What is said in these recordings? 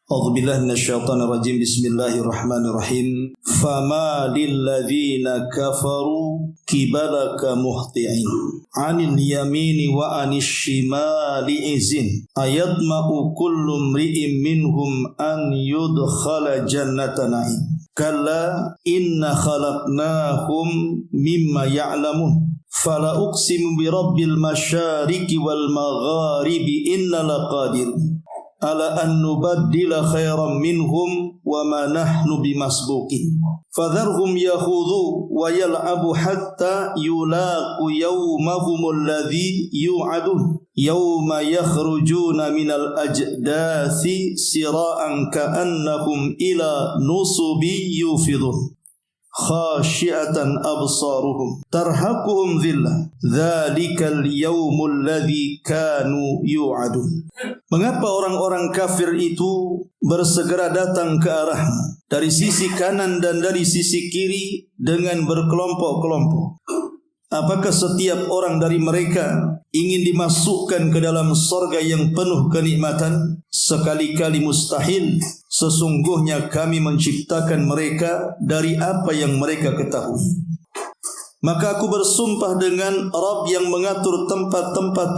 A'udzubillahi minasyaitonir rajim. Bismillahirrahmanirrahim. Fama lilladzina kafaru kibalaka muhti'in 'anil yamini wa 'anil shimali izin ayatma'u kullu imri'in minhum an yudkhala jannata na'im kalla inna khalaqnahum mimma ya'lamun fala uqsimu birabbil masyariqi wal magharibi inna laqadir ala an nubaddila khairan minhum wa ma nahnu bimasbuqin fadharhum yakhudhu wa yal'abu hatta yulaqu yawmahum alladhi yu'adun yawma yakhrujuna minal ajdathi sira'an ka'annahum ila nusubi yufidun khashi'atan absaruhum tarhaquhum dhillah dhalikal yawmul ladzi kanu yu'adun. Mengapa orang-orang kafir itu bersegera datang ke arahmu dari sisi kanan dan dari sisi kiri dengan berkelompok-kelompok? Apakah setiap orang dari mereka ingin dimasukkan ke dalam surga yang penuh kenikmatan? Sekali-kali mustahil. Sesungguhnya kami menciptakan mereka dari apa yang mereka ketahui. Maka aku bersumpah dengan Rabb yang mengatur tempat-tempat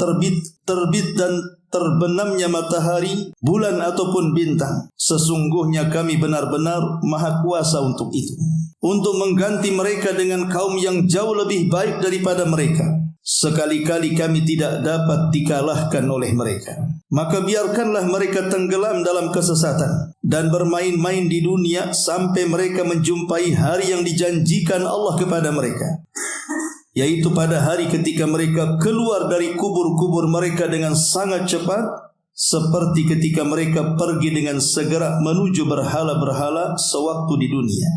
terbit dan terbenamnya matahari, bulan ataupun bintang. Sesungguhnya kami benar-benar maha kuasa untuk itu, untuk mengganti mereka dengan kaum yang jauh lebih baik daripada mereka. Sekali-kali kami tidak dapat dikalahkan oleh mereka. Maka biarkanlah mereka tenggelam dalam kesesatan dan bermain-main di dunia sampai mereka menjumpai hari yang dijanjikan Allah kepada mereka, yaitu pada hari ketika mereka keluar dari kubur-kubur mereka dengan sangat cepat, seperti ketika mereka pergi dengan segera menuju berhala-berhala sewaktu di dunia.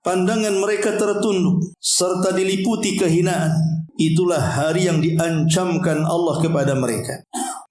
Pandangan mereka tertunduk serta diliputi kehinaan. Itulah hari yang diancamkan Allah kepada mereka.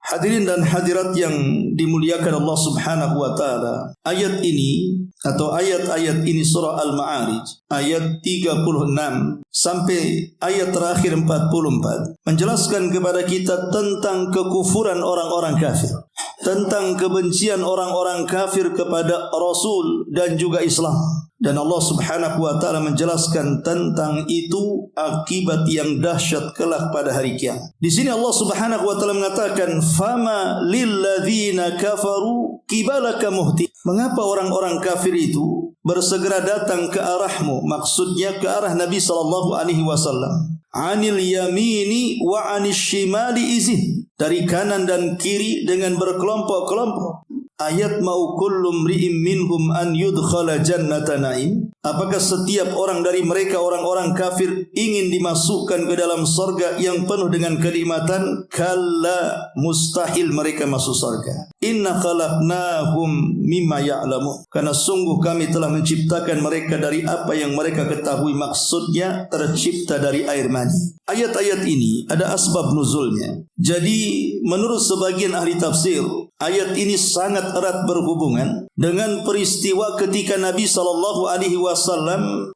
Hadirin dan hadirat yang dimuliakan Allah Subhanahu wa taala. Ayat ini atau ayat-ayat ini surah Al-Ma'arij ayat 36 sampai ayat terakhir 44 menjelaskan kepada kita tentang kekufuran orang-orang kafir, tentang kebencian orang-orang kafir kepada Rasul dan juga Islam. Dan Allah Subhanahu wa taala menjelaskan tentang itu akibat yang dahsyat kelak pada hari kiamat. Di sini Allah Subhanahu wa taala mengatakan fama lilladzina kafaru kibalaka muhti. Mengapa orang-orang kafir itu bersegera datang ke arahmu? Maksudnya ke arah Nabi sallallahu alaihi wasallam. Anil yamini wa anis shimali izin. Dari kanan dan kiri dengan berkelompok-kelompok. Ayat mau kullu mri'im minhum an yudkhala jannata na'im. Apakah setiap orang dari mereka orang-orang kafir ingin dimasukkan ke dalam surga yang penuh dengan kenikmatan? Kalla, mustahil mereka masuk surga. Inna khalaqnahum mimma ya'lamun. Karena sungguh kami telah menciptakan mereka dari apa yang mereka ketahui. Maksudnya tercipta dari air mani. Ayat-ayat ini ada asbab nuzulnya. Jadi menurut sebagian ahli tafsir, ayat ini sangat erat berhubungan dengan peristiwa ketika Nabi SAW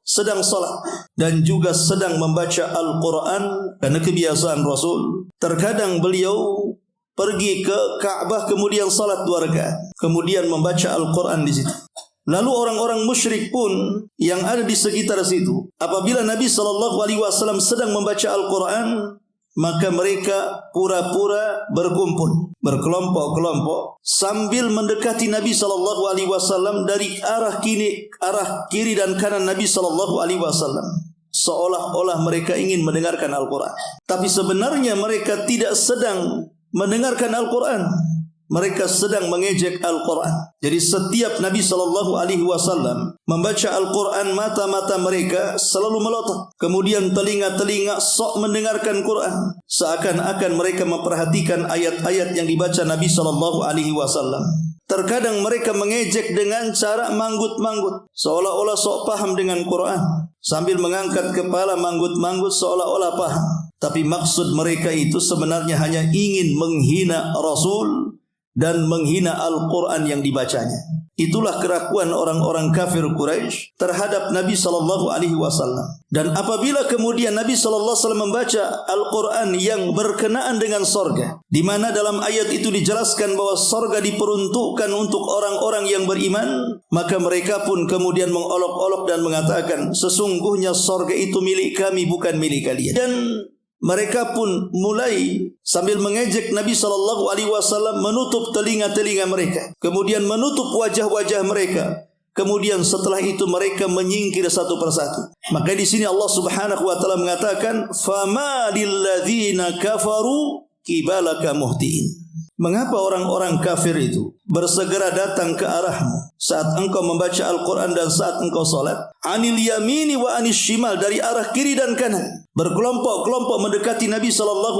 sedang salat dan juga sedang membaca Al-Quran. Karena kebiasaan Rasul, terkadang beliau pergi ke Ka'bah kemudian salat 2 rakaat, kemudian membaca Al-Quran di situ. Lalu orang-orang musyrik pun yang ada di sekitar situ, apabila Nabi SAW sedang membaca Al-Quran, maka mereka pura-pura berkumpul, berkelompok-kelompok sambil mendekati Nabi SAW dari arah kiri dan kanan Nabi SAW, seolah-olah mereka ingin mendengarkan Al-Quran. Tapi sebenarnya mereka tidak sedang mendengarkan Al-Quran, mereka sedang mengejek Al-Quran. Jadi setiap Nabi SAW membaca Al-Quran, mata-mata mereka selalu melotot, kemudian telinga-telinga sok mendengarkan Quran, seakan-akan mereka memperhatikan ayat-ayat yang dibaca Nabi SAW. Terkadang mereka mengejek dengan cara manggut-manggut, seolah-olah sok paham dengan Quran, sambil mengangkat kepala manggut-manggut seolah-olah paham. Tapi maksud mereka itu sebenarnya hanya ingin menghina Rasul dan menghina Al-Quran yang dibacanya. Itulah kerakuan orang-orang kafir Quraisy terhadap Nabi SAW. Dan apabila kemudian Nabi SAW membaca Al-Quran yang berkenaan dengan sorga, di mana dalam ayat itu dijelaskan bahwa sorga diperuntukkan untuk orang-orang yang beriman, maka mereka pun kemudian mengolok-olok dan mengatakan, sesungguhnya sorga itu milik kami, bukan milik kalian. Dan mereka pun mulai sambil mengejek Nabi SAW, menutup telinga-telinga mereka, kemudian menutup wajah-wajah mereka. Kemudian setelah itu mereka menyingkir satu persatu. Maka di sini Allah Subhanahu wa taala mengatakan, "Fama lilladzina kafaru kibalaka muhtiin." Mengapa orang-orang kafir itu bersegera datang ke arahmu saat engkau membaca Al-Quran dan saat engkau salat? Anil yamini wa anis shimal, dari arah kiri dan kanan. Berkelompok-kelompok mendekati Nabi SAW.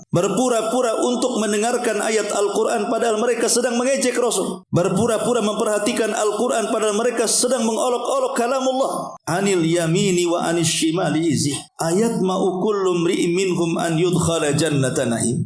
Berpura-pura untuk mendengarkan ayat Al-Quran padahal mereka sedang mengejek Rasul. Berpura-pura memperhatikan Al-Quran padahal mereka sedang mengolok-olok kalamullah. Anil yamini wa anis shimali izih. Ayat ma'u kullu mri'in minhum an yudkhala jannata na'im.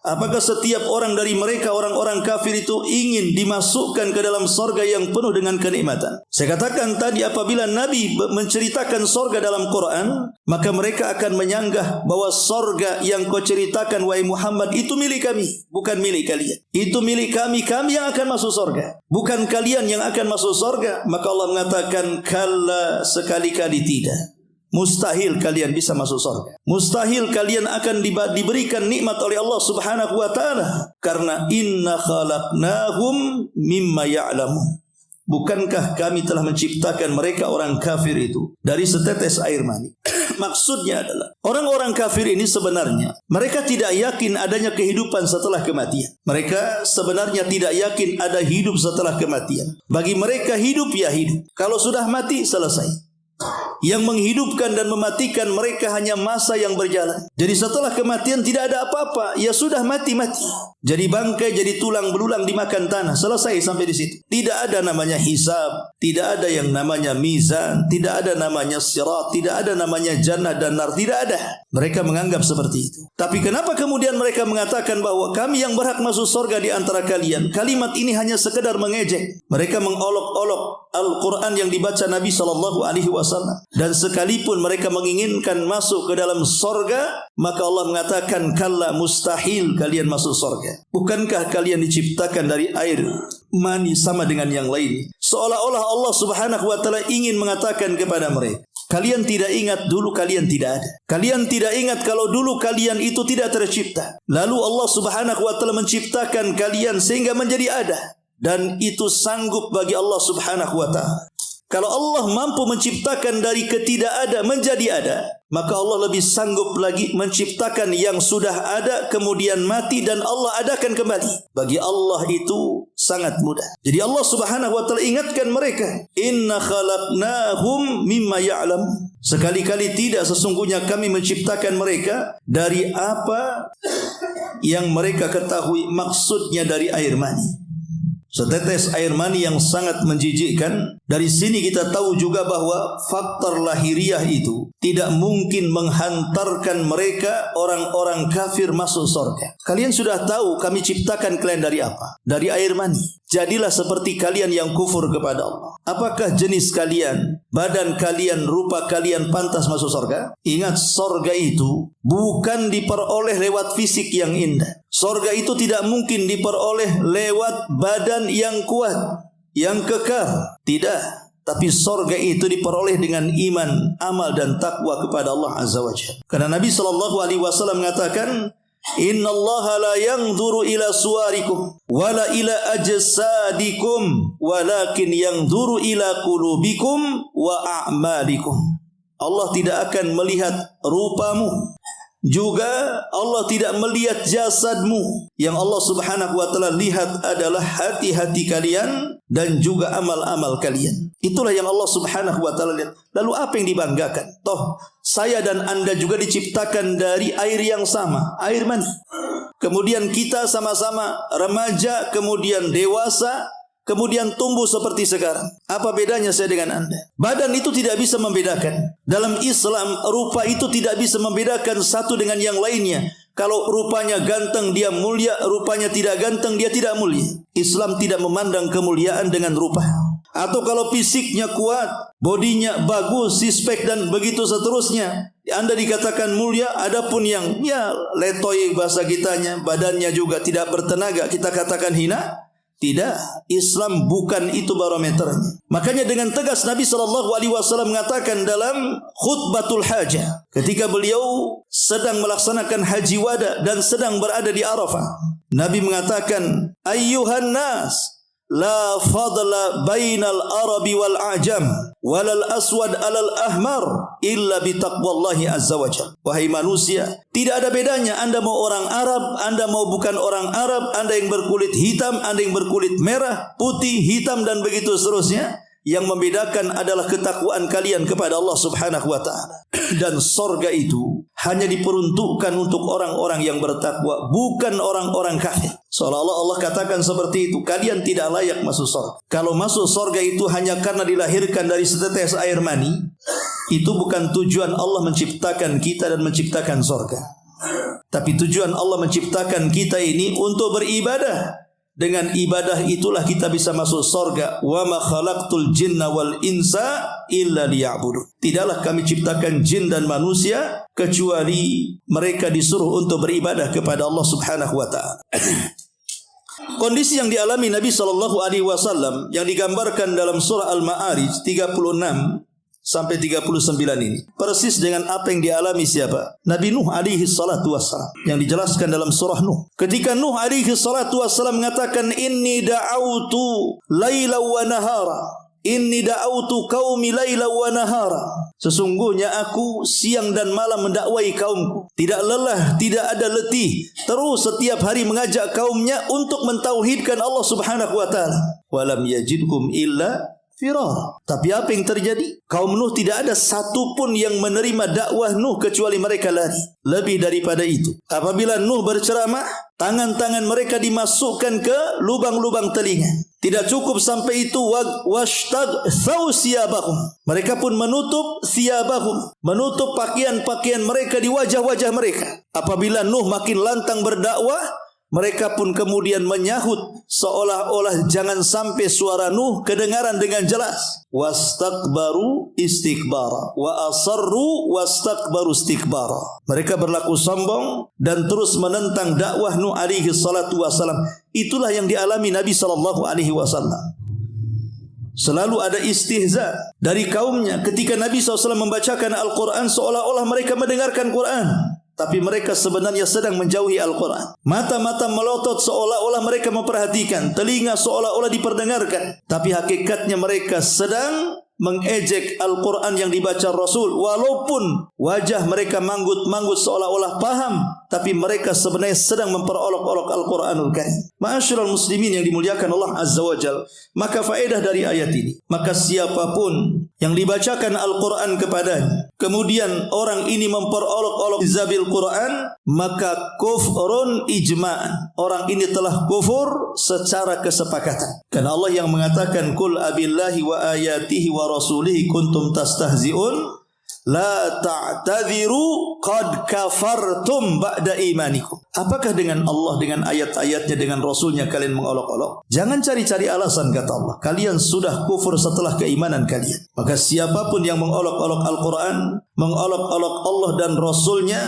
Apakah setiap orang dari mereka, orang-orang kafir itu ingin dimasukkan ke dalam sorga yang penuh dengan kenikmatan? Saya katakan tadi, apabila Nabi menceritakan sorga dalam Quran, maka mereka akan menyanggah bahwa sorga yang kau ceritakan wahai Muhammad itu milik kami, bukan milik kalian. Itu milik kami, kami yang akan masuk sorga, bukan kalian yang akan masuk sorga. Maka Allah mengatakan, kalla, sekali-kali tidak. Mustahil kalian bisa masuk surga. Mustahil kalian akan diberikan nikmat oleh Allah Subhanahu wa taala, karena inna khalaqnahum mimma ya'lamun. Bukankah kami telah menciptakan mereka orang kafir itu dari setetes air mani? Maksudnya adalah orang-orang kafir ini sebenarnya mereka tidak yakin adanya kehidupan setelah kematian. Mereka sebenarnya tidak yakin ada hidup setelah kematian. Bagi mereka hidup ya hidup. Kalau sudah mati selesai. Yang menghidupkan dan mematikan mereka hanya masa yang berjalan. Jadi setelah kematian tidak ada apa-apa. Ya sudah mati-mati. Jadi bangkai, jadi tulang belulang dimakan tanah. Selesai sampai di situ. Tidak ada namanya hisab. Tidak ada yang namanya mizan. Tidak ada namanya sirat. Tidak ada namanya jannah dan nar. Tidak ada. Mereka menganggap seperti itu. Tapi kenapa kemudian mereka mengatakan bahwa kami yang berhak masuk surga di antara kalian? Kalimat ini hanya sekedar mengejek. Mereka mengolok-olok Al-Quran yang dibaca Nabi SAW. Dan sekalipun mereka menginginkan masuk ke dalam sorga, maka Allah mengatakan, kalla, mustahil kalian masuk sorga. Bukankah kalian diciptakan dari air mani sama dengan yang lain? Seolah-olah Allah Subhanahu wa taala ingin mengatakan kepada mereka, kalian tidak ingat dulu kalian tidak ada. Kalian tidak ingat kalau dulu kalian itu tidak tercipta. Lalu Allah Subhanahu wa taala menciptakan kalian sehingga menjadi ada. Dan itu sanggup bagi Allah Subhanahu wa taala. Kalau Allah mampu menciptakan dari ketidakada menjadi ada, maka Allah lebih sanggup lagi menciptakan yang sudah ada kemudian mati dan Allah adakan kembali. Bagi Allah itu sangat mudah. Jadi Allah Subhanahu wa taala ingatkan mereka, inna khalaqnahum mimma ya'lam. Sekali-kali tidak, sesungguhnya kami menciptakan mereka dari apa yang mereka ketahui, maksudnya dari air mani. Setetes air mani yang sangat menjijikkan. Dari sini kita tahu juga bahwa faktor lahiriah itu tidak mungkin menghantarkan mereka orang-orang kafir masuk surga. Kalian sudah tahu kami ciptakan kalian dari apa? Dari air mani. Jadilah seperti kalian yang kufur kepada Allah. Apakah jenis kalian, badan kalian, rupa kalian pantas masuk surga? Ingat, surga itu bukan diperoleh lewat fisik yang indah. Surga itu tidak mungkin diperoleh lewat badan yang kuat, yang kekal. Tidak. Tapi surga itu diperoleh dengan iman, amal dan takwa kepada Allah Azza wa Jalla. Karena Nabi SAW mengatakan, inna allaha la yanzuru ila suwarikum wala ila ajsadikum walakin yanzuru ila qulubikum wa a'malikum. Allah tidak akan melihat rupamu, juga Allah tidak melihat jasadmu. Yang Allah Subhanahu wa taala lihat adalah hati-hati kalian dan juga amal-amal kalian. Itulah yang Allah Subhanahu wa taala lihat. Lalu apa yang dibanggakan? Toh saya dan Anda juga diciptakan dari air yang sama, air mani. Kemudian kita sama-sama remaja, kemudian dewasa, kemudian tumbuh seperti sekarang. Apa bedanya saya dengan Anda? Badan itu tidak bisa membedakan. Dalam Islam, rupa itu tidak bisa membedakan satu dengan yang lainnya. Kalau rupanya ganteng dia mulia, rupanya tidak ganteng dia tidak mulia. Islam tidak memandang kemuliaan dengan rupa. Atau kalau fisiknya kuat, bodinya bagus, six-pack dan begitu seterusnya, Anda dikatakan mulia. Adapun yang letoy bahasa kitanya, badannya juga tidak bertenaga, kita katakan hina. Tidak, Islam bukan itu barometernya. Makanya dengan tegas Nabi SAW mengatakan dalam khutbatul hajah, ketika beliau sedang melaksanakan haji wada dan sedang berada di Arafah, Nabi mengatakan, ayyuhan nas, la fadla bainal arabi wal ajam walal aswad alal ahmar illa bitaqwallahi azza wajalla. Wahai manusia, tidak ada bedanya Anda mau orang Arab, Anda mau bukan orang Arab, Anda yang berkulit hitam, Anda yang berkulit merah, putih, hitam dan begitu seterusnya. Yang membedakan adalah ketakwaan kalian kepada Allah Subhanahu wa taala. Dan sorga itu hanya diperuntukkan untuk orang-orang yang bertakwa, bukan orang-orang kafir. Seolah-olah Allah katakan seperti itu, kalian tidak layak masuk sorga. Kalau masuk sorga itu hanya karena dilahirkan dari setetes air mani, itu bukan tujuan Allah menciptakan kita dan menciptakan sorga. Tapi tujuan Allah menciptakan kita ini untuk beribadah. Dengan ibadah itulah kita bisa masuk sorga. Wa ma khalaqtul jinna wal insa illa liya'budun. Tidaklah kami ciptakan jin dan manusia kecuali mereka disuruh untuk beribadah kepada Allah Subhanahu wa taala. Kondisi yang dialami Nabi SAW yang digambarkan dalam surah Al-Ma'arij 36 sampai 39 ini persis dengan apa yang dialami siapa? Nabi Nuh alaihi salatu wassalam, yang dijelaskan dalam surah Nuh. Ketika Nuh alaihi salatu wassalam mengatakan, inni da'autu laila wa nahara, inni da'autu qaumi laila wa nahara, sesungguhnya aku siang dan malam mendakwai kaumku, tidak lelah, tidak ada letih, terus setiap hari mengajak kaumnya untuk mentauhidkan Allah Subhanahu wa taala. Walam yajidkum illa firar. Tapi apa yang terjadi? Kaum Nuh tidak ada satupun yang menerima dakwah Nuh kecuali mereka lari. Lebih daripada itu, apabila Nuh berceramah, tangan-tangan mereka dimasukkan ke lubang-lubang telinga. Tidak cukup sampai itu, washtaghaw siyabahum, mereka pun menutup siyabahum, menutup pakaian-pakaian mereka di wajah-wajah mereka. Apabila Nuh makin lantang berdakwah, mereka pun kemudian menyahut seolah-olah jangan sampai suara Nuh kedengaran dengan jelas. Wastakbaru istikbara wa asarru wastakbaru istikbara. Mereka berlaku sombong dan terus menentang dakwah Nuh alaihi salatu wasalam. Itulah yang dialami Nabi sallallahu alaihi wasallam. Selalu ada istihza dari kaumnya ketika Nabi SAW membacakan Al-Quran, seolah-olah mereka mendengarkan Quran, tapi mereka sebenarnya sedang menjauhi Al-Quran. Mata-mata melotot seolah-olah mereka memperhatikan, telinga seolah-olah diperdengarkan, tapi hakikatnya mereka sedang mengejek Al-Quran yang dibaca Rasul. Walaupun wajah mereka manggut-manggut seolah-olah paham, tapi mereka sebenarnya sedang memperolok-olok Al-Quranul Karim. Ma'asyiral muslimin yang dimuliakan Allah Azza wa Jalla, maka faedah dari ayat ini, maka siapapun yang dibacakan Al-Quran kepadanya, kemudian orang ini memperolok-olok zabil Quran, maka kufrun ijma'an, orang ini telah kufur secara kesepakatan. Karena Allah yang mengatakan, Qul abillahi wa ayatihi wa rasulihi kuntum tastahzi'un la ta'tadhiru qad kafartum ba'da imanikum. Apakah dengan Allah, dengan ayat-ayatnya, dengan Rasulnya kalian mengolok-olok? Jangan cari-cari alasan, kata Allah. Kalian sudah kufur setelah keimanan kalian. Maka siapapun yang mengolok-olok Al-Quran, mengolok-olok Allah dan Rasulnya,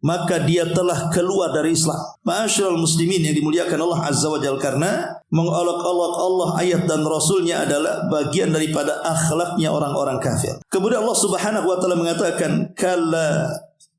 maka dia telah keluar dari Islam. Ma'asyiral muslimin yang dimuliakan Allah Azza wa Jalla, karena mengolok-olok Allah, ayat dan Rasulnya adalah bagian daripada akhlaknya orang-orang kafir. Kemudian Allah Subhanahu wa taala mengatakan, kalla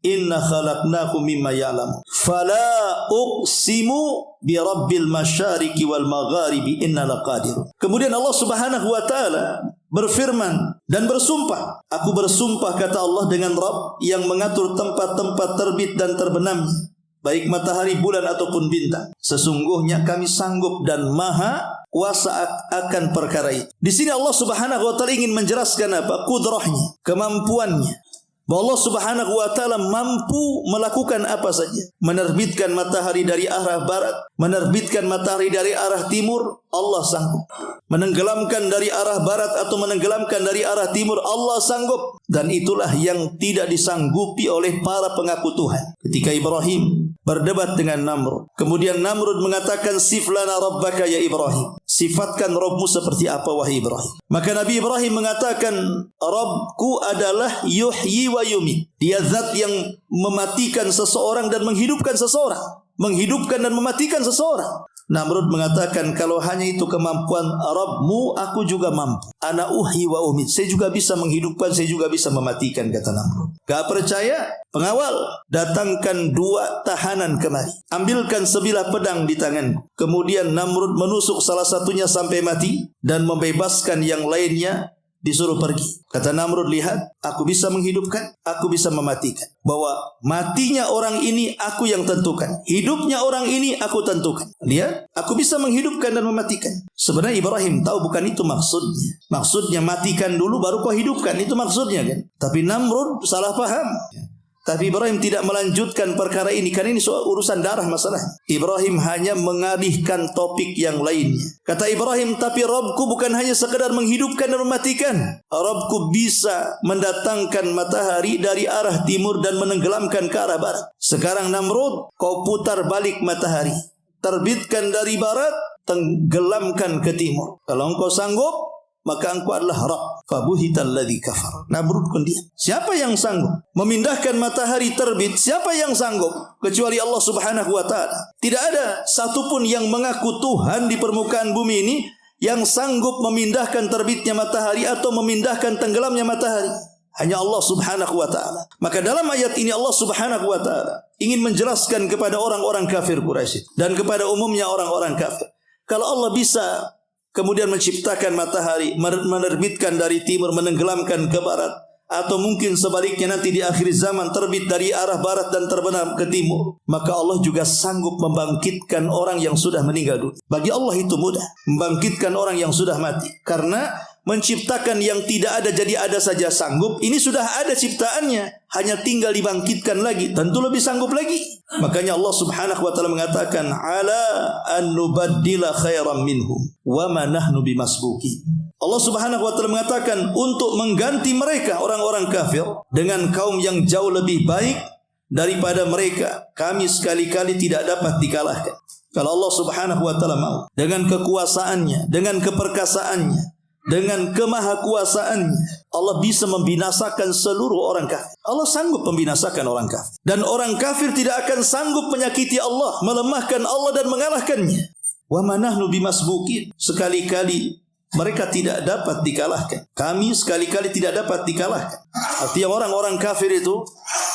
inna khalaqnakum mimma ya'lamun fala uqsimu bi rabbil masyariqi wal magharibi inna laqadirun. Kemudian Allah Subhanahu wa taala berfirman dan bersumpah, aku bersumpah, kata Allah, dengan Rabb yang mengatur tempat-tempat terbit dan terbenamnya, baik matahari, bulan ataupun bintang. Sesungguhnya kami sanggup dan maha kuasa akan perkara itu. Di sini Allah Subhanahu wa taala ingin menjelaskan apa? Kudrahnya, kemampuannya. Bahwa Allah Subhanahu wa taala mampu melakukan apa saja. Menerbitkan matahari dari arah barat, menerbitkan matahari dari arah timur, Allah sanggup. Menenggelamkan dari arah barat atau menenggelamkan dari arah timur, Allah sanggup. Dan itulah yang tidak disanggupi oleh para pengaku Tuhan. Ketika Ibrahim berdebat dengan Namrud. Kemudian Namrud mengatakan, sif lana rabbaka ya Ibrahim. Sifatkan Rabbmu seperti apa wahai Ibrahim. Maka Nabi Ibrahim mengatakan, Rabbku adalah yuhyi wa yumit. Dia zat yang mematikan seseorang dan menghidupkan seseorang. Menghidupkan dan mematikan seseorang. Namrud mengatakan, kalau hanya itu kemampuan Rabbmu, aku juga mampu. Ana uhyi wa umit. Saya juga bisa menghidupkan, saya juga bisa mematikan, kata Namrud. Gak percaya? Pengawal, datangkan 2 tahanan kemari. Ambilkan sebilah pedang di tanganku. Kemudian Namrud menusuk salah satunya sampai mati dan membebaskan yang lainnya, disuruh pergi. Kata Namrud, lihat, aku bisa menghidupkan, aku bisa mematikan. Bahwa matinya orang ini aku yang tentukan, hidupnya orang ini aku tentukan. Lihat, aku bisa menghidupkan dan mematikan. Sebenarnya Ibrahim tahu bukan itu maksudnya. Maksudnya matikan dulu baru kau hidupkan, itu maksudnya kan. Tapi Namrud salah paham. Tapi Ibrahim tidak melanjutkan perkara ini, karena ini soal urusan darah masalah. Ibrahim hanya mengalihkan topik yang lainnya. Kata Ibrahim, tapi Rabbku bukan hanya sekedar menghidupkan dan mematikan. Rabbku bisa mendatangkan matahari dari arah timur dan menenggelamkan ke arah barat. Sekarang Namrud, kau putar balik matahari. Terbitkan dari barat, tenggelamkan ke timur. Kalau engkau sanggup, maka engkau adalah Rabb. Fabuhital ladzi kafar. Namrud pun diam. Siapa yang sanggup memindahkan matahari terbit? Siapa yang sanggup kecuali Allah Subhanahu wa taala? Tidak ada satupun yang mengaku Tuhan di permukaan bumi ini yang sanggup memindahkan terbitnya matahari atau memindahkan tenggelamnya matahari. Hanya Allah Subhanahu wa taala. Maka dalam ayat ini Allah Subhanahu wa taala ingin menjelaskan kepada orang-orang kafir Quraisy dan kepada umumnya orang-orang kafir, kalau Allah bisa kemudian menciptakan matahari, menerbitkan dari timur, menenggelamkan ke barat, atau mungkin sebaliknya nanti di akhir zaman terbit dari arah barat dan terbenam ke timur, maka Allah juga sanggup membangkitkan orang yang sudah meninggal dunia. Bagi Allah itu mudah, membangkitkan orang yang sudah mati. Karena menciptakan yang tidak ada jadi ada saja sanggup. Ini sudah ada ciptaannya, hanya tinggal dibangkitkan lagi, tentu lebih sanggup lagi. Makanya Allah Subhanahu wa taala mengatakan, ala an nubaddila khairan minhum wa ma nahnu bimasbuqin. Allah Subhanahu wa taala mengatakan untuk mengganti mereka orang-orang kafir dengan kaum yang jauh lebih baik daripada mereka, kami sekali-kali tidak dapat dikalahkan. Kalau Allah Subhanahu wa taala mau, dengan kekuasaannya, dengan keperkasaannya, dengan kemahakuasaannya, Allah bisa membinasakan seluruh orang kafir. Allah sanggup membinasakan orang kafir. Dan orang kafir tidak akan sanggup menyakiti Allah, melemahkan Allah dan mengalahkannya. Wa ma nahnu bimasbuqin. Sekali-kali mereka tidak dapat dikalahkan. Kami sekali-kali tidak dapat dikalahkan. Artinya orang-orang kafir itu,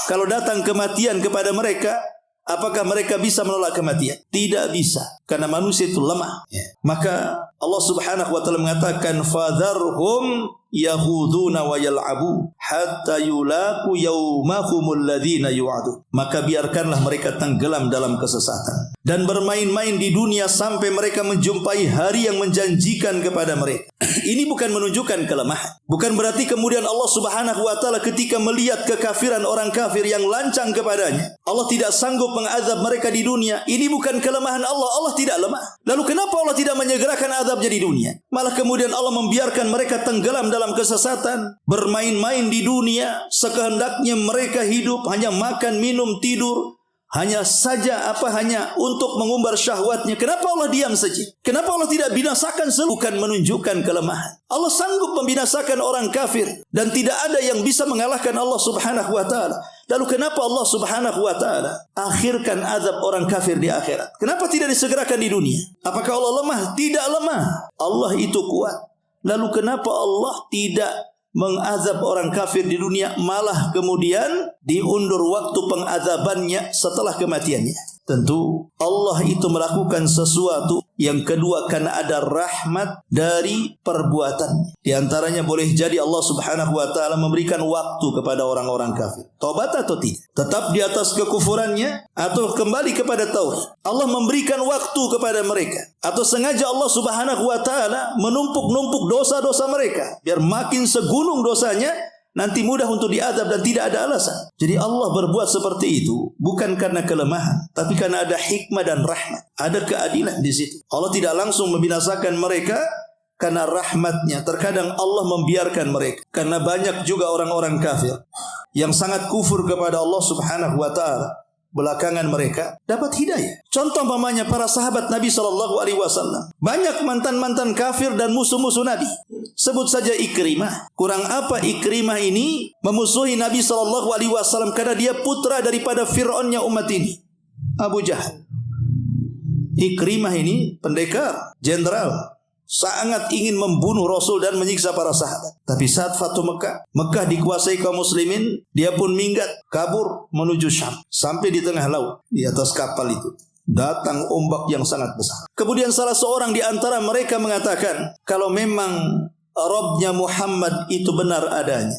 kalau datang kematian kepada mereka, apakah mereka bisa menolak kematian? Tidak bisa, karena manusia itu lemah. Maka Allah Subhanahu wa taala mengatakan, fadharhum yahuduna wa yal'abu hatta yulaqu yaumahumul ladzina yu'adu. Maka biarkanlah mereka tenggelam dalam kesesatan dan bermain-main di dunia sampai mereka menjumpai hari yang menjanjikan kepada mereka. Ini bukan menunjukkan kelemahan. Bukan berarti kemudian Allah Subhanahu wa taala ketika melihat kekafiran orang kafir yang lancang kepadanya, Allah tidak sanggup mengazab mereka di dunia. Ini bukan kelemahan Allah. Allah tidak lemah. Lalu kenapa Allah tidak menyegerakan azabnya di dunia? Malah kemudian Allah membiarkan mereka tenggelam dalam kesesatan, bermain-main di dunia, sekehendaknya mereka hidup, hanya makan, minum, tidur, hanya untuk mengumbar syahwatnya. Kenapa Allah diam saja? Kenapa Allah tidak binasakan seluruh? Bukan menunjukkan kelemahan. Allah sanggup membinasakan orang kafir dan tidak ada yang bisa mengalahkan Allah Subhanahu wa taala. Lalu kenapa Allah Subhanahu wa taala akhirkan azab orang kafir di akhirat? Kenapa tidak disegerakan di dunia? Apakah Allah lemah? Tidak lemah. Allah itu kuat. Lalu kenapa Allah tidak mengazab orang kafir di dunia, malah kemudian diundur waktu pengazabannya setelah kematiannya? Tentu Allah itu melakukan sesuatu yang kedua karena ada rahmat dari perbuatan. Di antaranya boleh jadi Allah Subhanahu wa taala memberikan waktu kepada orang-orang kafir. Taubat atau tidak? Tetap di atas kekufurannya atau kembali kepada tauhid? Allah memberikan waktu kepada mereka atau sengaja Allah Subhanahu wa taala menumpuk-numpuk dosa-dosa mereka biar makin segunung dosanya, nanti mudah untuk diazab dan tidak ada alasan. Jadi Allah berbuat seperti itu bukan karena kelemahan, tapi karena ada hikmah dan rahmat. Ada keadilan di situ. Allah tidak langsung membinasakan mereka karena rahmatnya. Terkadang Allah membiarkan mereka karena banyak juga orang-orang kafir yang sangat kufur kepada Allah Subhanahu wa taala, belakangan mereka dapat hidayah. Contoh umpamanya para sahabat Nabi SAW. Banyak mantan-mantan kafir dan musuh-musuh Nabi. Sebut saja Ikrimah. Kurang apa Ikrimah ini memusuhi Nabi SAW karena dia putra daripada Fir'aunnya umat ini, Abu Jahal. Ikrimah ini pendekar, jenderal, sangat ingin membunuh Rasul dan menyiksa para sahabat. Tapi saat Fatu Mekah, Mekah dikuasai kaum muslimin, dia pun minggat, kabur menuju Syam. Sampai di tengah laut, di atas kapal itu datang ombak yang sangat besar. Kemudian salah seorang di antara mereka mengatakan, kalau memang Rabbnya Muhammad itu benar adanya,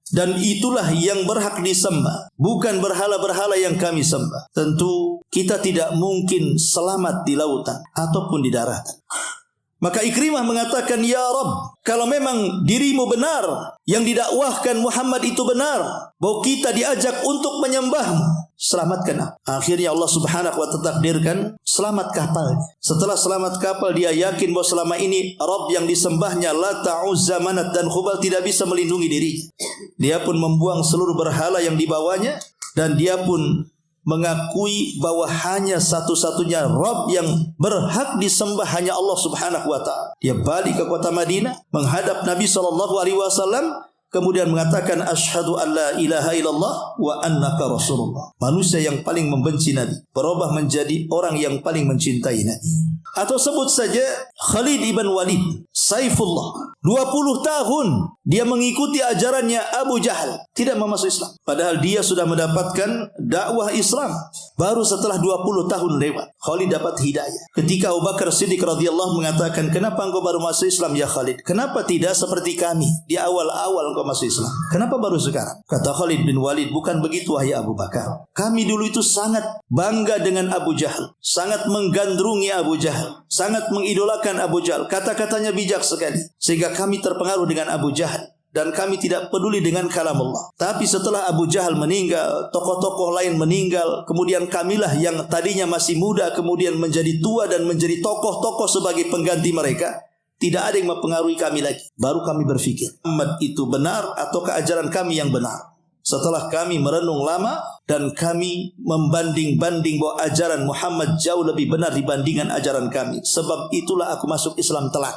dan itulah yang berhak disembah, bukan berhala-berhala yang kami sembah, tentu kita tidak mungkin selamat di lautan ataupun di daratan. Maka Ikrimah mengatakan, ya Rabb, kalau memang dirimu benar, yang didakwahkan Muhammad itu benar, bahwa kita diajak untuk menyembahmu, selamatkan aku. Akhirnya Allah Subhanahu wa ta'ala takdirkan selamat kapal. Setelah selamat kapal, dia yakin bahwa selama ini Rabb yang disembahnya Lata, Uzza, Manat dan Hubal tidak bisa melindungi dirinya. Dia pun membuang seluruh berhala yang dibawanya, dan dia pun mengakui bahwa hanya satu-satunya Rabb yang berhak disembah hanya Allah Subhanahu wa ta'ala. Dia balik ke kota Madinah, menghadap Nabi SAW, kemudian mengatakan, asyhadu an la ilaha illallah wa annaka rasulullah. Manusia yang paling membenci Nabi berubah menjadi orang yang paling mencintai Nabi. Atau sebut saja Khalid ibn Walid, Saifullah. 20 tahun dia mengikuti ajarannya Abu Jahal, tidak memasuk Islam. Padahal dia sudah mendapatkan dakwah Islam. Baru setelah 20 tahun lewat, Khalid dapat hidayah. Ketika Abu Bakar Siddiq radhiyallahu mengatakan, kenapa engkau baru masuk Islam ya Khalid? Kenapa tidak seperti kami di awal-awal engkau masuk Islam? Kenapa baru sekarang? Kata Khalid bin Walid, bukan begitu wahai Abu Bakar. Kami dulu itu sangat bangga dengan Abu Jahal, sangat menggandrungi Abu Jahal, sangat mengidolakan Abu Jahal. Kata-katanya bijak sekali, sehingga kami terpengaruh dengan Abu Jahal, dan kami tidak peduli dengan kalam Allah. Tapi setelah Abu Jahal meninggal, tokoh-tokoh lain meninggal, kemudian kamilah yang tadinya masih muda kemudian menjadi tua dan menjadi tokoh-tokoh sebagai pengganti mereka. Tidak ada yang mempengaruhi kami lagi. Baru kami berpikir, Muhammad itu benar ataukah ajaran kami yang benar? Setelah kami merenung lama dan kami membanding-banding bahwa ajaran Muhammad jauh lebih benar dibandingkan ajaran kami. Sebab itulah aku masuk Islam telat.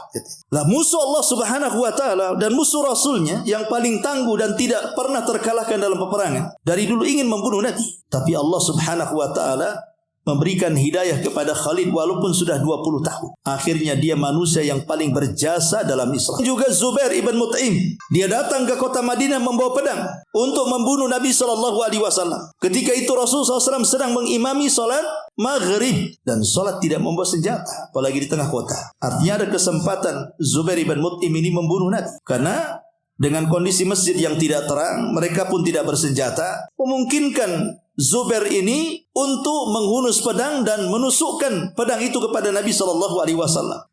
Lah musuh Allah Subhanahu wa ta'ala dan musuh Rasulnya yang paling tangguh dan tidak pernah terkalahkan dalam peperangan, dari dulu ingin membunuh Nabi. Tapi Allah Subhanahu wa ta'ala memberikan hidayah kepada Khalid walaupun sudah 20 tahun. Akhirnya dia manusia yang paling berjasa dalam Islam. Juga Zubair ibn Mut'im, dia datang ke kota Madinah membawa pedang untuk membunuh Nabi SAW. Ketika itu Rasulullah SAW sedang mengimami solat maghrib, dan solat tidak membawa senjata, apalagi di tengah kota. Artinya ada kesempatan Zubair ibn Mut'im ini membunuh Nabi, karena dengan kondisi masjid yang tidak terang, mereka pun tidak bersenjata, memungkinkan Zubair ini untuk menghunus pedang dan menusukkan pedang itu kepada Nabi SAW.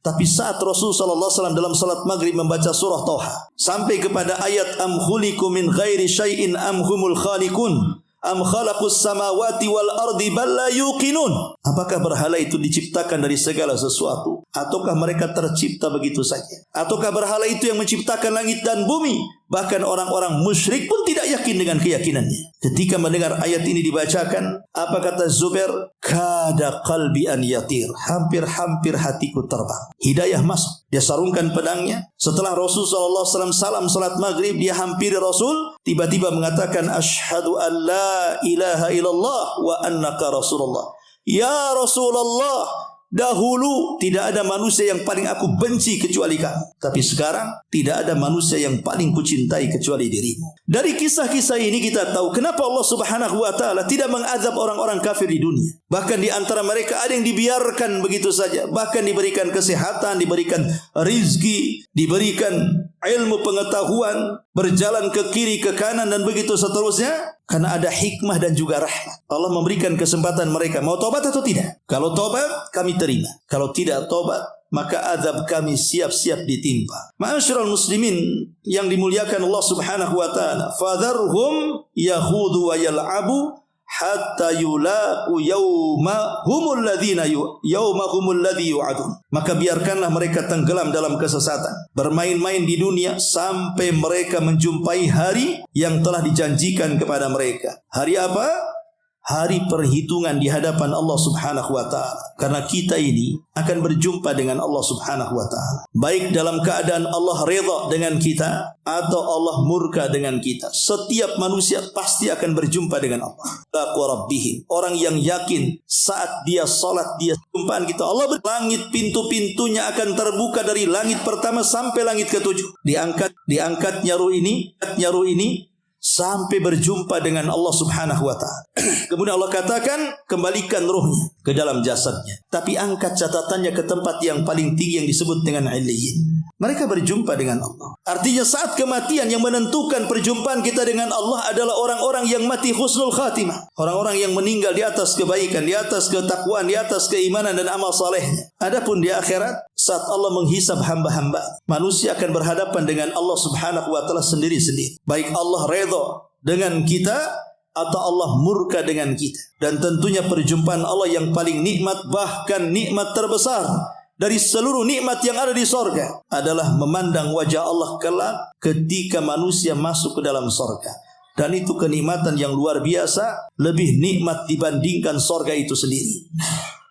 Tapi saat Rasul SAW dalam salat maghrib membaca surah Thaha sampai kepada ayat am khuliqu min ghairi syai'in am humul khaliqun am khalaqus samawati wal ardi bal la yuqinun. Apakah berhala itu diciptakan dari segala sesuatu, ataukah mereka tercipta begitu saja? Ataukah berhala itu yang menciptakan langit dan bumi? Bahkan orang-orang musyrik pun tidak yakin dengan keyakinannya. Ketika mendengar ayat ini dibacakan, apa kata Zubair? Kada qalbi an yatir. Hampir-hampir hatiku terbang. Hidayah masuk. Dia sarungkan pedangnya. Setelah Rasul SAW salam salat maghrib, dia hampiri Rasul. Tiba-tiba mengatakan, asyhadu an la ilaha illallah wa annaka rasulullah. Ya Rasulullah, dahulu tidak ada manusia yang paling aku benci kecuali kamu, tapi sekarang tidak ada manusia yang paling kucintai kecuali dirimu. Dari kisah-kisah ini kita tahu kenapa Allah Subhanahu wa ta'ala tidak mengazab orang-orang kafir di dunia. Bahkan di antara mereka ada yang dibiarkan begitu saja, bahkan diberikan kesehatan, diberikan rizki, diberikan ilmu pengetahuan, berjalan ke kiri ke kanan dan begitu seterusnya. Karena ada hikmah dan juga rahmat. Allah memberikan kesempatan mereka. Mau tobat atau tidak? Kalau tobat, kami terima. Kalau tidak tobat, maka azab kami siap-siap ditimpa. Ma'asyiral muslimin yang dimuliakan Allah Subhanahu wa ta'ala. Fadharhum yahudu wa yal'abu hatta yulaqu yawmahumul ladzi yu'adun. Maka biarkanlah mereka tenggelam dalam kesesatan, bermain-main di dunia sampai mereka menjumpai hari yang telah dijanjikan kepada mereka. Hari apa? hari perhitungan di hadapan Allah Subhanahu wa taala. Karena kita ini akan berjumpa dengan Allah Subhanahu wa taala. Baik dalam keadaan Allah redha dengan kita atau Allah murka dengan kita. Setiap manusia pasti akan berjumpa dengan Allah. Taqwa rabbihim. Orang yang yakin saat dia salat dia jumpaan kita. Allah berlangit, pintu-pintunya akan terbuka dari langit pertama sampai langit ke-7. Diangkatnya ruh ini sampai berjumpa dengan Allah Subhanahu wa taala. Kemudian Allah katakan, kembalikan ruhnya ke dalam jasadnya. Tapi angkat catatannya ke tempat yang paling tinggi yang disebut dengan Illiyin. Mereka berjumpa dengan Allah. Artinya saat kematian yang menentukan perjumpaan kita dengan Allah adalah orang-orang yang mati husnul khatimah. Orang-orang yang meninggal di atas kebaikan, di atas ketakwaan, di atas keimanan dan amal salehnya. Adapun di akhirat, saat Allah menghisab hamba-hamba, manusia akan berhadapan dengan Allah Subhanahu wa taala sendiri-sendiri. Baik Allah redha dengan kita atau Allah murka dengan kita. Dan tentunya perjumpaan Allah yang paling nikmat, bahkan nikmat terbesar dari seluruh nikmat yang ada di sorga adalah memandang wajah Allah kelak ketika manusia masuk ke dalam sorga. Dan itu kenikmatan yang luar biasa, lebih nikmat dibandingkan sorga itu sendiri.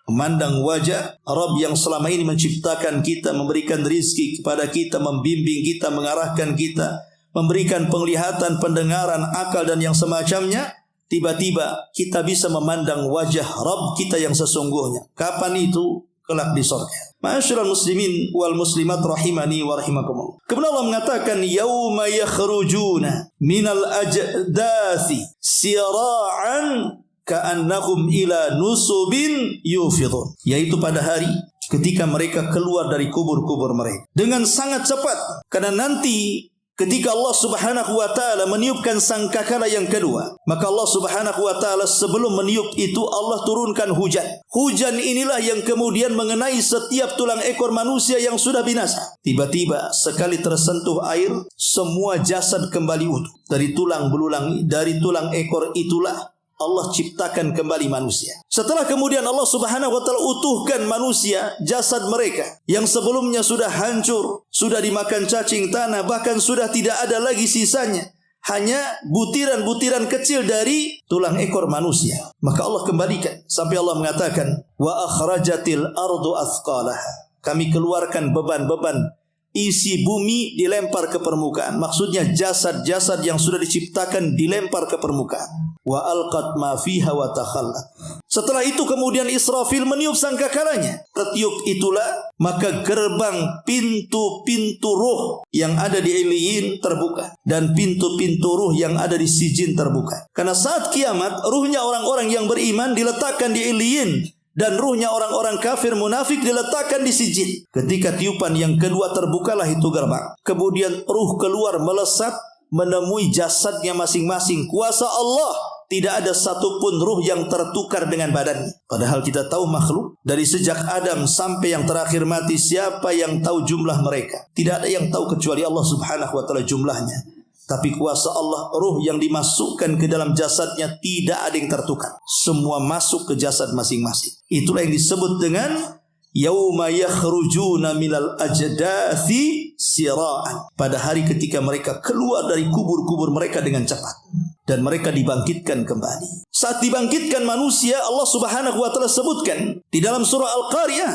Memandang wajah Rabb yang selama ini menciptakan kita, memberikan rizki kepada kita, membimbing kita, mengarahkan kita, memberikan penglihatan, pendengaran, akal dan yang semacamnya. Tiba-tiba kita bisa memandang wajah Rabb kita yang sesungguhnya. Kapan itu? Kelak di surga. Ma'asyiral muslimin wal muslimat rahimani wa rahimakumullah. Kemudian Allah mengatakan yauma yakhrujuna minal ajdathi sira'an ka'annahum ila nusubin yufidun. Yaitu pada hari ketika mereka keluar dari kubur-kubur mereka dengan sangat cepat. Karena nanti ketika Allah Subhanahu wa taala meniupkan sangkakala yang kedua, maka Allah Subhanahu wa taala sebelum meniup itu Allah turunkan hujan. Hujan inilah yang kemudian mengenai setiap tulang ekor manusia yang sudah binasa. Tiba-tiba sekali tersentuh air, semua jasad kembali utuh. Dari tulang belulang, dari tulang ekor itulah Allah ciptakan kembali manusia. Setelah kemudian Allah Subhanahu wa taala utuhkan manusia, jasad mereka yang sebelumnya sudah hancur, sudah dimakan cacing tanah, bahkan sudah tidak ada lagi sisanya, hanya butiran-butiran kecil dari tulang ekor manusia. Maka Allah kembalikan sampai Allah mengatakan, wa akhrajatil ardu athqalaha. Kami keluarkan beban-beban isi bumi dilempar ke permukaan. Maksudnya jasad-jasad yang sudah diciptakan dilempar ke permukaan. Wa alqat ma fiha wa takhallat. Setelah itu kemudian Israfil meniup sangkakalanya. Tertiup itulah maka gerbang pintu-pintu ruh yang ada di Illiyin terbuka dan pintu-pintu ruh yang ada di Sijin terbuka. Karena saat kiamat ruhnya orang-orang yang beriman diletakkan di Illiyin dan ruhnya orang-orang kafir munafik diletakkan di Sijin. Ketika tiupan yang kedua terbukalah itu gerbang. Kemudian ruh keluar melesat menemui jasadnya masing-masing. Kuasa Allah, tidak ada satupun ruh yang tertukar dengan badannya. Padahal kita tahu makhluk dari sejak Adam sampai yang terakhir mati, siapa yang tahu jumlah mereka? Tidak ada yang tahu kecuali Allah Subhanahu wa taala jumlahnya. Tapi kuasa Allah, ruh yang dimasukkan ke dalam jasadnya tidak ada yang tertukar. Semua masuk ke jasad masing-masing. Itulah yang disebut dengan yauma yakhrujuna minal ajdathi sira'an. Pada hari ketika mereka keluar dari kubur-kubur mereka dengan cepat dan mereka dibangkitkan kembali. Saat dibangkitkan manusia, Allah Subhanahu wa taala sebutkan di dalam surah Al-Qariyah,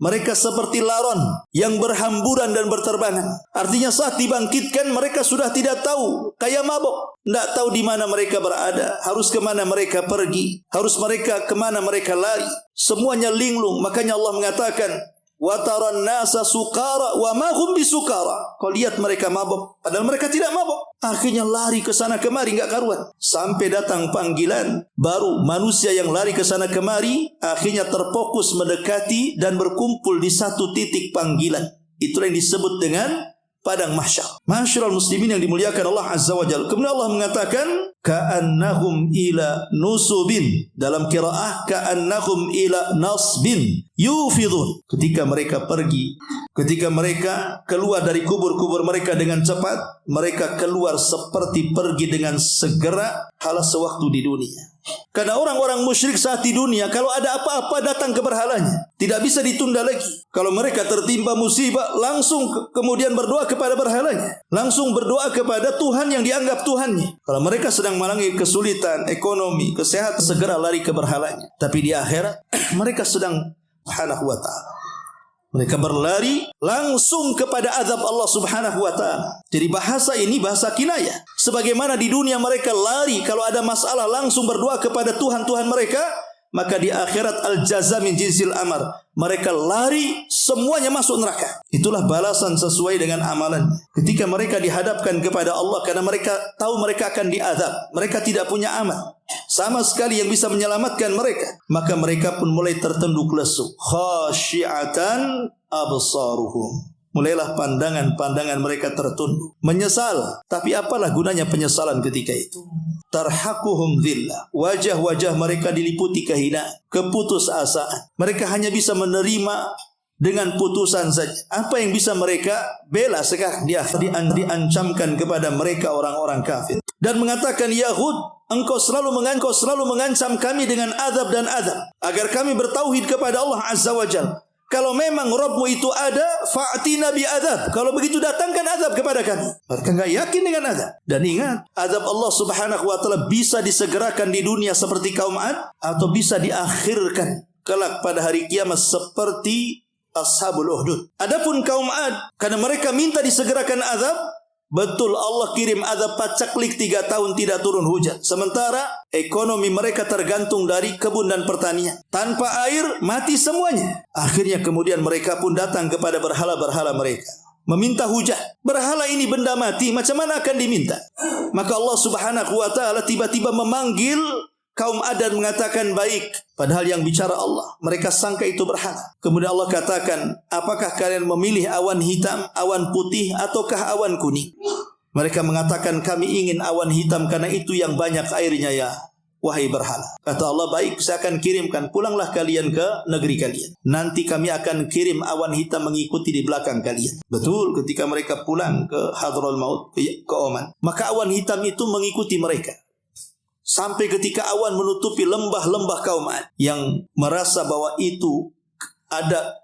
mereka seperti laron yang berhamburan dan berterbangan. Artinya saat dibangkitkan mereka sudah tidak tahu, kayak mabok. Tidak tahu di mana mereka berada, harus kemana mereka pergi, harus mereka kemana mereka lari. Semuanya linglung. Makanya Allah mengatakan, wa taran nasa sukara wa ma hum bisukara. Kau lihat mereka mabok, padahal mereka tidak mabok. Akhirnya lari ke sana kemari enggak karuan. Sampai datang panggilan, baru manusia yang lari ke sana kemari akhirnya terfokus mendekati dan berkumpul di satu titik panggilan. Itulah yang disebut dengan padang mahsyar. Mahsyarul muslimin yang dimuliakan Allah Azza wa Jalla. Kemudian Allah mengatakan ka'annahum ila nusubin, dalam qiraah ka'annahum ila nasbin yufidun. Ketika mereka pergi, ketika mereka keluar dari kubur-kubur mereka dengan cepat, mereka keluar seperti pergi dengan segera hala sewaktu di dunia. Karena orang-orang musyrik saat di dunia, kalau ada apa-apa datang ke berhalanya, tidak bisa ditunda lagi. Kalau mereka tertimpa musibah, langsung kemudian berdoa kepada berhalanya, langsung berdoa kepada Tuhan yang dianggap Tuhannya. Kalau mereka sedang mengalami kesulitan ekonomi, kesehatan, segera lari ke berhalanya. Tapi di akhirat mereka sedang Subhanahu wa ta'ala, mereka berlari langsung kepada azab Allah Subhanahu wa ta'ala. Jadi bahasa ini bahasa kinayah. Sebagaimana di dunia mereka lari kalau ada masalah langsung berdoa kepada Tuhan-Tuhan mereka, maka di akhirat al-jaza min jinsil amar, mereka lari semuanya masuk neraka. Itulah balasan sesuai dengan amalan. Ketika mereka dihadapkan kepada Allah, karena mereka tahu mereka akan diazab, mereka tidak punya amal sama sekali yang bisa menyelamatkan mereka, maka mereka pun mulai tertunduk lesu. Khasyi'atan absaruhum, mulailah pandangan-pandangan mereka tertunduk, menyesal. Tapi apalah gunanya penyesalan ketika itu? Tarhaquhum dhillah, wajah-wajah mereka diliputi kehinaan, keputusasaan. Mereka hanya bisa menerima dengan putusan saja. Apa yang bisa mereka bela sekarang? Dia diancamkan kepada mereka orang-orang kafir dan mengatakan, Yahud, engkau selalu mengancam kami dengan azab dan azab, agar kami bertauhid kepada Allah Azza wa Jalla. Kalau memang Rabbmu itu ada, fa'tina bi azab. Kalau begitu datangkan azab kepada kami. Mereka enggak yakin dengan azab. Dan ingat, azab Allah Subhanahu wa ta'ala bisa disegerakan di dunia seperti kaum Ad, atau bisa diakhirkan kelak pada hari kiamat seperti Ashabul Uhdud. Adapun kaum Ad, karena mereka minta disegerakan azab, betul Allah kirim azab pacaklik 3 tahun tidak turun hujan. Sementara ekonomi mereka tergantung dari kebun dan pertanian. Tanpa air mati semuanya. Akhirnya kemudian mereka pun datang kepada berhala-berhala mereka, meminta hujan. Berhala ini benda mati, macam mana akan diminta? Maka Allah Subhanahu wa ta'ala tiba-tiba memanggil kaum Ad dan mengatakan baik, padahal yang bicara Allah. Mereka sangka itu berhala. Kemudian Allah katakan, apakah kalian memilih awan hitam, awan putih, ataukah awan kuning? Mereka mengatakan, kami ingin awan hitam karena itu yang banyak airnya ya wahai berhala. Kata Allah, baik, saya akan kirimkan, pulanglah kalian ke negeri kalian. Nanti kami akan kirim awan hitam mengikuti di belakang kalian. Betul, ketika mereka pulang ke Hadraul Maut, ke Oman, maka awan hitam itu mengikuti mereka. Sampai ketika awan menutupi lembah-lembah kaum Ad, yang merasa bahwa itu ada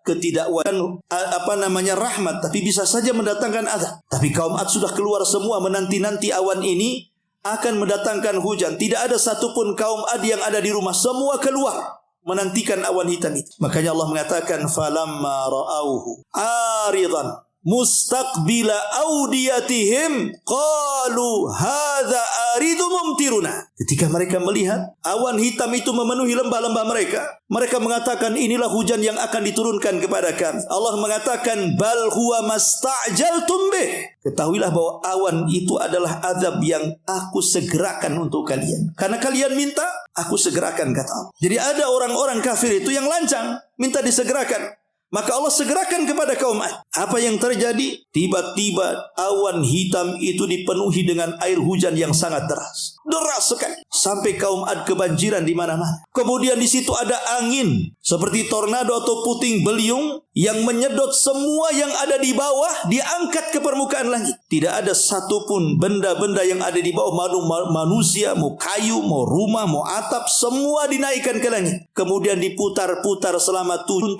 rahmat, tapi bisa saja mendatangkan azab. Tapi kaum Ad sudah keluar semua menanti-nanti awan ini akan mendatangkan hujan. Tidak ada satupun kaum Ad yang ada di rumah, semua keluar menantikan awan hitam itu. Makanya Allah mengatakan, falamma ra'auhu aridan mustaqbila audiyatihim qalu hadza aridu mumtiruna. Ketika mereka melihat awan hitam itu memenuhi lembah-lembah mereka, mereka mengatakan, inilah hujan yang akan diturunkan kepada kami. Allah mengatakan, bal huwa masta'jaltum bih. Ketahuilah bahwa awan itu adalah azab yang aku segerakan untuk kalian. Karena kalian minta, aku segerakan, kata Allah. Jadi ada orang-orang kafir itu yang lancang, minta disegerakan. Maka Allah segerakan kepada kaum Ad. Apa yang terjadi? Tiba-tiba awan hitam itu dipenuhi dengan air hujan yang sangat deras. Deras sekali. Sampai kaum Ad kebanjiran di mana-mana. Kemudian di situ ada angin seperti tornado atau puting beliung yang menyedot semua yang ada di bawah, diangkat ke permukaan langit. Tidak ada satupun benda-benda yang ada di bawah, manusia, mau kayu, mau rumah, mau atap, semua dinaikkan ke langit. Kemudian diputar-putar selama turun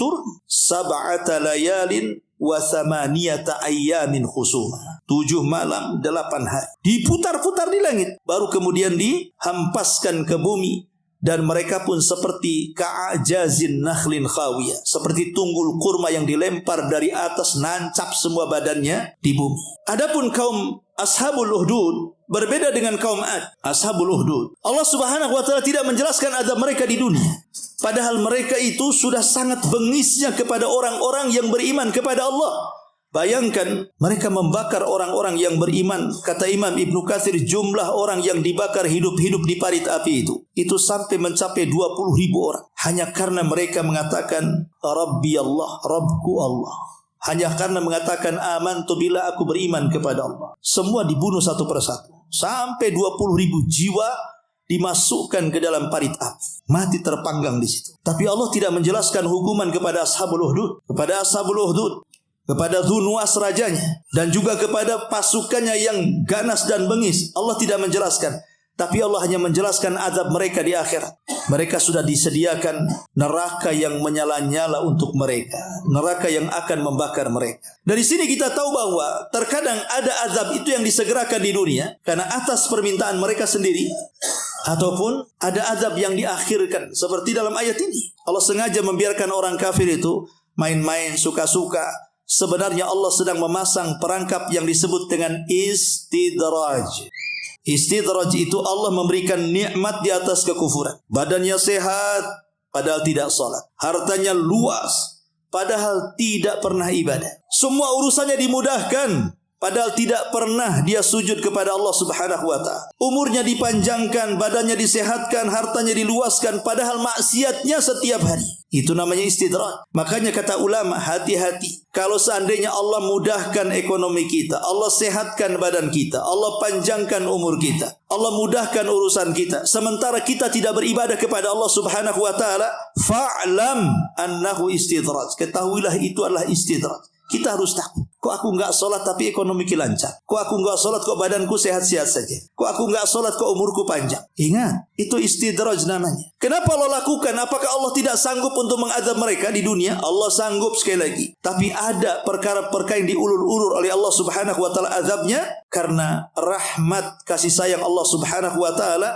sab'ata layalin wa thamaniyata ayyamin khusuma. 7 malam 8 hari diputar-putar di langit, baru kemudian dihampaskan ke bumi. Dan mereka pun seperti ka'ajazin nakhlin khawiyah, seperti tunggul kurma yang dilempar dari atas, nancap semua badannya di bumi. Adapun kaum Ashabul Uhdud berbeda dengan kaum Ad. Ashabul Uhdud, Allah Subhanahu wa ta'ala tidak menjelaskan azab mereka di dunia. Padahal mereka itu sudah sangat bengisnya kepada orang-orang yang beriman kepada Allah. Bayangkan, mereka membakar orang-orang yang beriman. Kata Imam Ibnu Katsir, jumlah orang yang dibakar hidup-hidup di parit api itu sampai mencapai 20.000 orang. Hanya karena mereka mengatakan, Rabbi Allah, Rabbku Allah. Hanya karena mengatakan, amantu billah, aku beriman kepada Allah. Semua dibunuh satu persatu. Sampai 20.000 jiwa dimasukkan ke dalam parit api, mati terpanggang di situ. Tapi Allah tidak menjelaskan hukuman kepada Ashabul Uhdud, kepada Dzunnuwas rajanya, dan juga kepada pasukannya yang ganas dan bengis. Allah tidak menjelaskan. Tapi Allah hanya menjelaskan azab mereka di akhirat. Mereka sudah disediakan neraka yang menyala-nyala untuk mereka, neraka yang akan membakar mereka. Dari sini kita tahu bahwa terkadang ada azab itu yang disegerakan di dunia karena atas permintaan mereka sendiri, ataupun ada azab yang diakhirkan seperti dalam ayat ini. Allah sengaja membiarkan orang kafir itu main-main suka-suka. Sebenarnya Allah sedang memasang perangkap yang disebut dengan istidraj. Istidraj itu Allah memberikan nikmat di atas kekufuran. Badannya sehat padahal tidak salat. Hartanya luas padahal tidak pernah ibadah. Semua urusannya dimudahkan padahal tidak pernah dia sujud kepada Allah Subhanahu wa taala. Umurnya dipanjangkan, badannya disehatkan, hartanya diluaskan padahal maksiatnya setiap hari. Itu namanya istidraj. Makanya kata ulama, hati-hati. Kalau seandainya Allah mudahkan ekonomi kita, Allah sehatkan badan kita, Allah panjangkan umur kita, Allah mudahkan urusan kita, sementara kita tidak beribadah kepada Allah Subhanahu wa taala, fa'lam annahu istidraj. Ketahuilah itu adalah istidraj. Kita harus takut. Kok aku enggak sholat tapi ekonomiku lancar? Kok aku enggak sholat kok badanku sehat-sehat saja? Kok aku enggak sholat kok umurku panjang? Ingat, itu istidraj namanya. Kenapa Allah lakukan? Apakah Allah tidak sanggup untuk mengazab mereka di dunia? Allah sanggup sekali lagi. Tapi ada perkara-perkara yang diulur-ulur oleh Allah Subhanahu wa taala azabnya karena rahmat kasih sayang Allah Subhanahu wa taala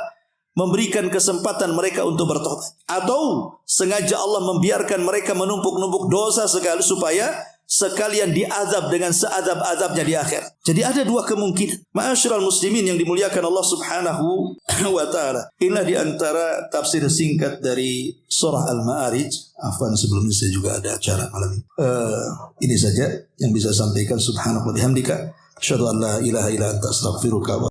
memberikan kesempatan mereka untuk bertobat, atau sengaja Allah membiarkan mereka menumpuk-numpuk dosa sekali supaya sekalian diazab dengan seazab-azabnya di akhirat. Jadi ada dua kemungkinan. Ma'asyiral muslimin yang dimuliakan Allah Subhanahu wa taala. Inilah di antara tafsir singkat dari surah Al-Ma'arij. Afwan, sebelumnya saya juga ada acara malam ini. Ini saja yang bisa sampaikan. Subhanallah wa bihamdika asyhadu an la ilaha illa anta astaghfiruka wa